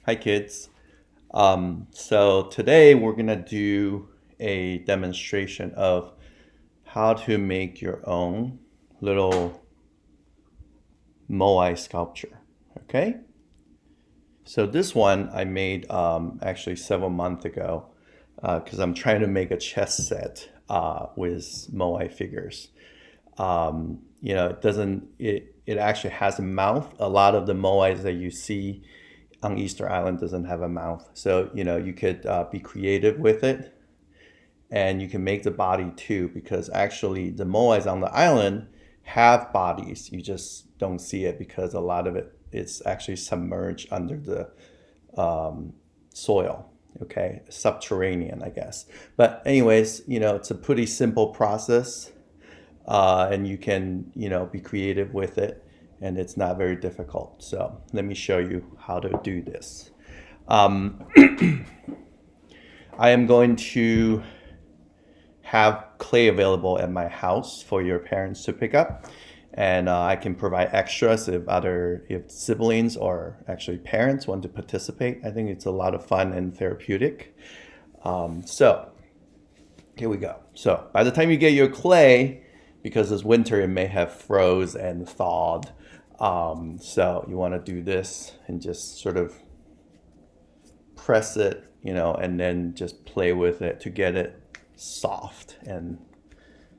Hi, kids. So today we're gonna do a demonstration of how to make your own little Moai sculpture. Okay? So this one I made actually several months ago because I'm trying to make a chess set with Moai figures. It doesn't. It actually has a mouth. A lot of the moais that you see on Easter Island doesn't have a mouth, so you could be creative with it, and you can make the body too. Because actually, the moais on the island have bodies. You just don't see it because a lot of it is actually submerged under the soil. Okay, subterranean, I guess. But anyways, it's a pretty simple process and you can be creative with it, and it's not very difficult. So let me show you how to do this. um, I am going to have clay available at my house for your parents to pick up, and I can provide extras if siblings or actually parents want to participate. I think it's a lot of fun and therapeutic. So here we go. So by the time you get your clay, because this winter it may have froze and thawed, so you want to do this and just sort of press it, and then just play with it to get it soft and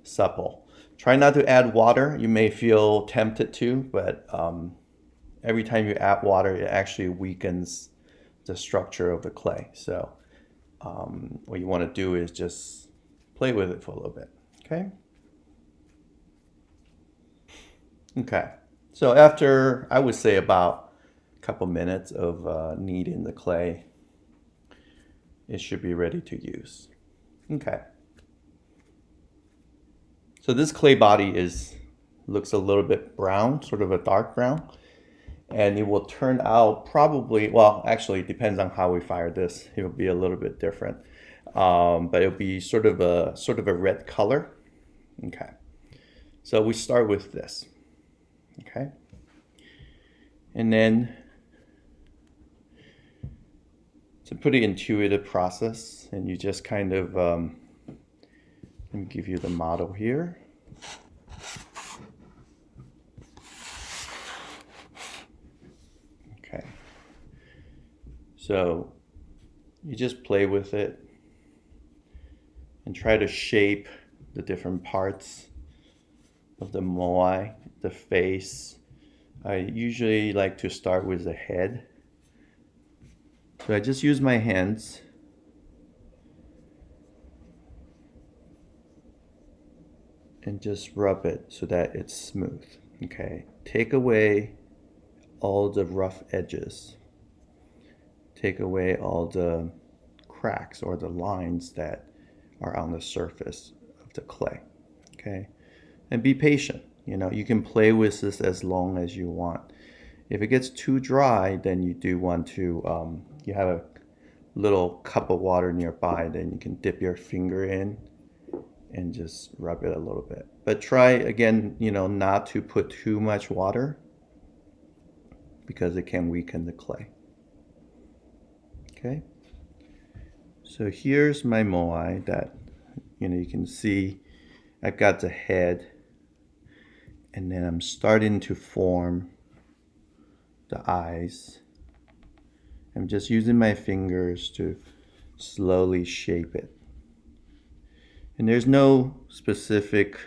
supple. Try not to add water. You may feel tempted to, but every time you add water, it actually weakens the structure of the clay. So what you want to do is just play with it for a little bit. Okay. Okay. So after, I would say, about a couple minutes of kneading the clay, it should be ready to use. Okay. So this clay body looks a little bit brown, sort of a dark brown, and it will turn out probably, well, actually it depends on how we fire this. It will be a little bit different, but it'll be sort of a red color. Okay. So we start with this. Okay. And then it's a pretty intuitive process, and you just kind of, let me give you the model here. Okay. So you just play with it and try to shape the different parts of the moai, the face. I usually like to start with the head. So I just use my hands and just rub it so that it's smooth. Okay. Take away all the rough edges. Take away all the cracks or the lines that are on the surface of the clay. Okay. And be patient. You can play with this as long as you want. If it gets too dry, then you do want to, you have a little cup of water nearby, then you can dip your finger in and just rub it a little bit. But try again, not to put too much water because it can weaken the clay. Okay. So here's my moai that, you can see I've got the head, and then I'm starting to form the eyes. I'm just using my fingers to slowly shape it. And there's no specific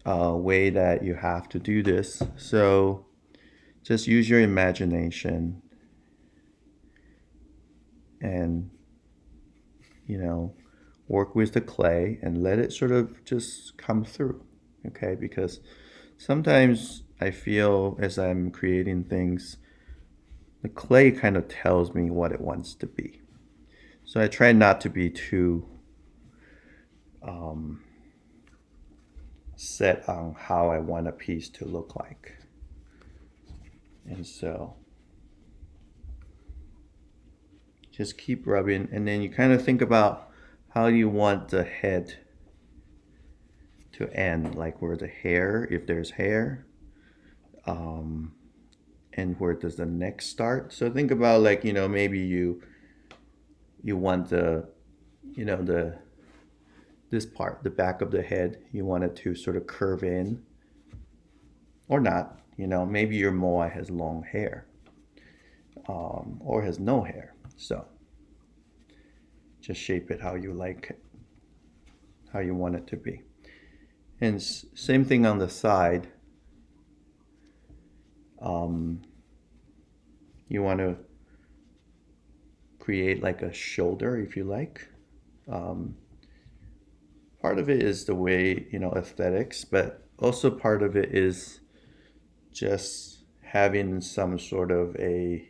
way that you have to do this. So just use your imagination and, work with the clay and let it sort of just come through. Okay, because sometimes I feel as I'm creating things, the clay kind of tells me what it wants to be. So I try not to be too set on how I want a piece to look like. And so just keep rubbing, and then you kind of think about how you want the head to end, like where the hair, if there's hair, and where does the neck start. So think about like, maybe you want this part, the back of the head, you want it to sort of curve in or not. Maybe your Moai has long hair, or has no hair. So just shape it how you like it, how you want it to be. And same thing on the side. You want to create like a shoulder if you like. Part of it is the way, aesthetics, but also part of it is just having some sort of a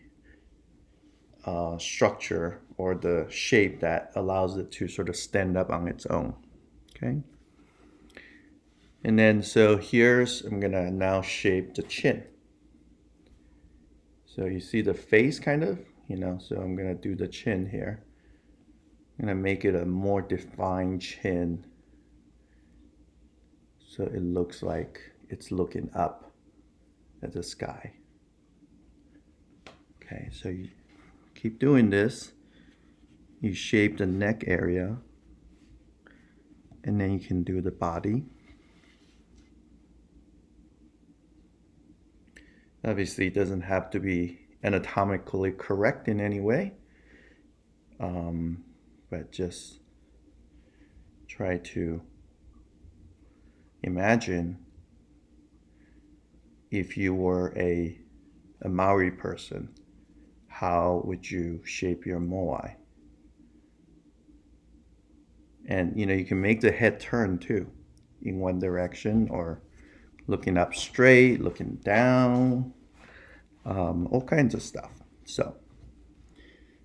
structure or the shape that allows it to sort of stand up on its own. Okay. And then so I'm gonna now shape the chin. So you see the face kind of, so I'm gonna do the chin here. I'm gonna make it a more defined chin so it looks like it's looking up at the sky. Okay, so you keep doing this. You shape the neck area, and then you can do the body. Obviously, it doesn't have to be anatomically correct in any way, but just try to imagine if you were a Maori person, how would you shape your Moai? And you can make the head turn too, in one direction, or looking up straight, looking down, all kinds of stuff. So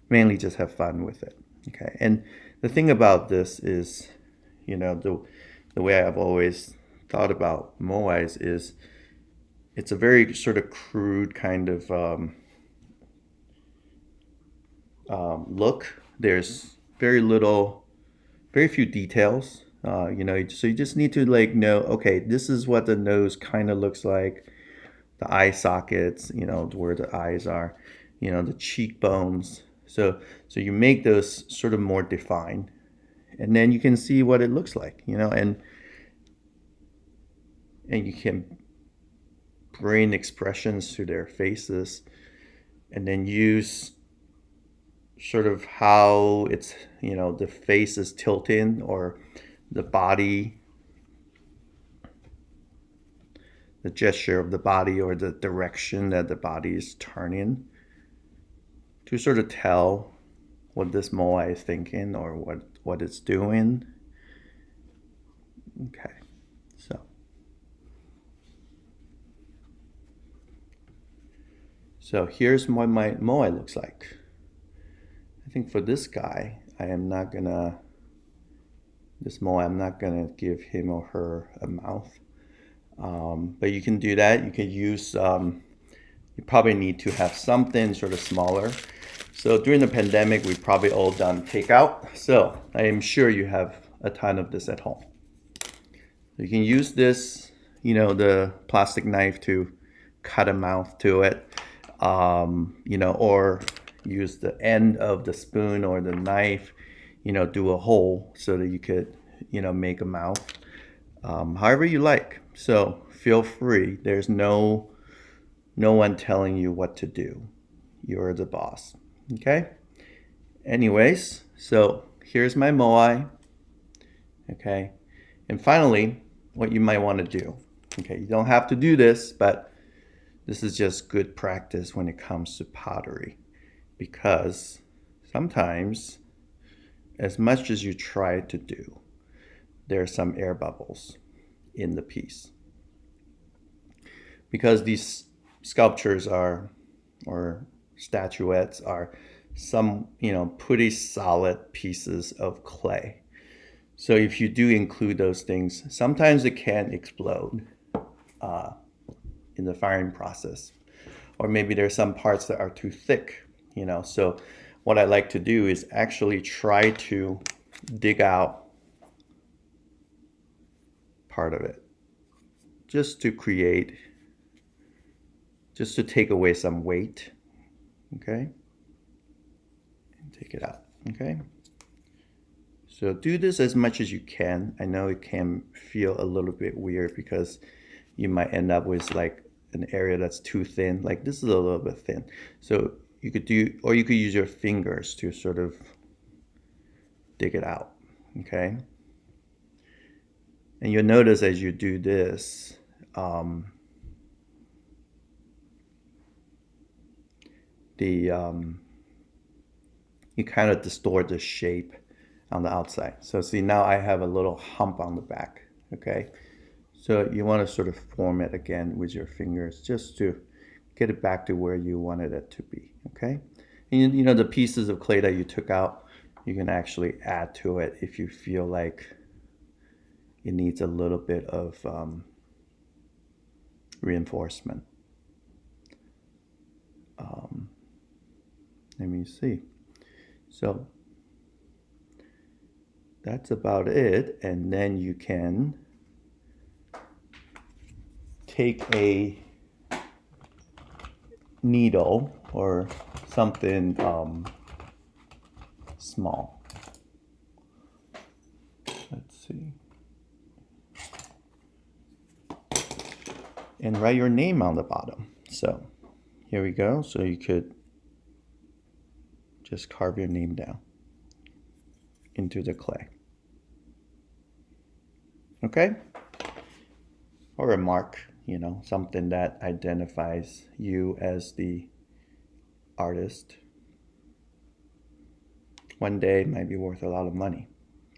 mainly just have fun with it. Okay. And the thing about this is, the way I've always thought about Moais is it's a very sort of crude kind of look. There's very few details. So you just need to know, okay, this is what the nose kind of looks like, the eye sockets, where the eyes are, the cheekbones. So you make those sort of more defined, and then you can see what it looks like, and you can bring expressions to their faces, and then use sort of how it's, the face is tilting, or the body, the gesture of the body, or the direction that the body is turning, to sort of tell what this Moai is thinking, or what it's doing. Okay, so here's what my Moai looks like. I think for this guy, this Moai, I'm not gonna give him or her a mouth. But you can do that. You can use, you probably need to have something sort of smaller. So during the pandemic, we've probably all done takeout. So I am sure you have a ton of this at home. You can use this, the plastic knife to cut a mouth to it, or use the end of the spoon or the knife, do a hole so that you could, make a mouth, however you like. So feel free. There's no one telling you what to do. You're the boss. Okay? Anyways, so here's my Moai. Okay? And finally, what you might want to do. Okay, you don't have to do this, but this is just good practice when it comes to pottery, because sometimes, as much as you try to do, there are some air bubbles in the piece. Because these sculptures or statuettes are some, pretty solid pieces of clay. So if you do include those things, sometimes it can explode in the firing process. Or maybe there's some parts that are too thick, So what I like to do is actually try to dig out part of it, just to create just to take away some weight. Okay, and take it out. Okay, so do this as much as you can. I know it can feel a little bit weird because you might end up with like an area that's too thin. Like this is a little bit thin. So you could do, or you could use your fingers to sort of dig it out. Okay. And you'll notice as you do this, you kind of distort the shape on the outside. So see, now I have a little hump on the back. Okay. So you want to sort of form it again with your fingers just to get it back to where you wanted it to be. Okay. And you know, the pieces of clay that you took out, you can actually add to it if you feel like it needs a little bit of reinforcement. Let me see. So that's about it. And then you can take a needle or something small. Let's see. And write your name on the bottom. So here we go. So you could just carve your name down into the clay. Okay? Or a mark, you know, something that identifies you as the artist. One day it might be worth a lot of money.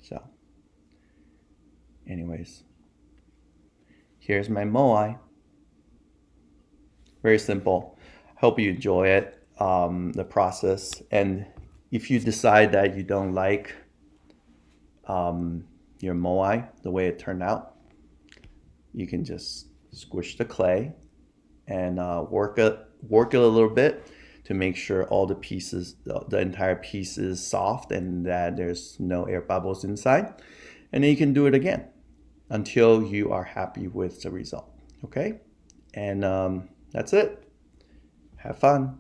So, anyways, here's my moai. Very simple. Hope you enjoy it, the process. And if you decide that you don't like your moai, the way it turned out, you can just squish the clay and work it a little bit to make sure all the pieces, the entire piece is soft and that there's no air bubbles inside. And then you can do it again until you are happy with the result. Okay? And that's it. Have fun.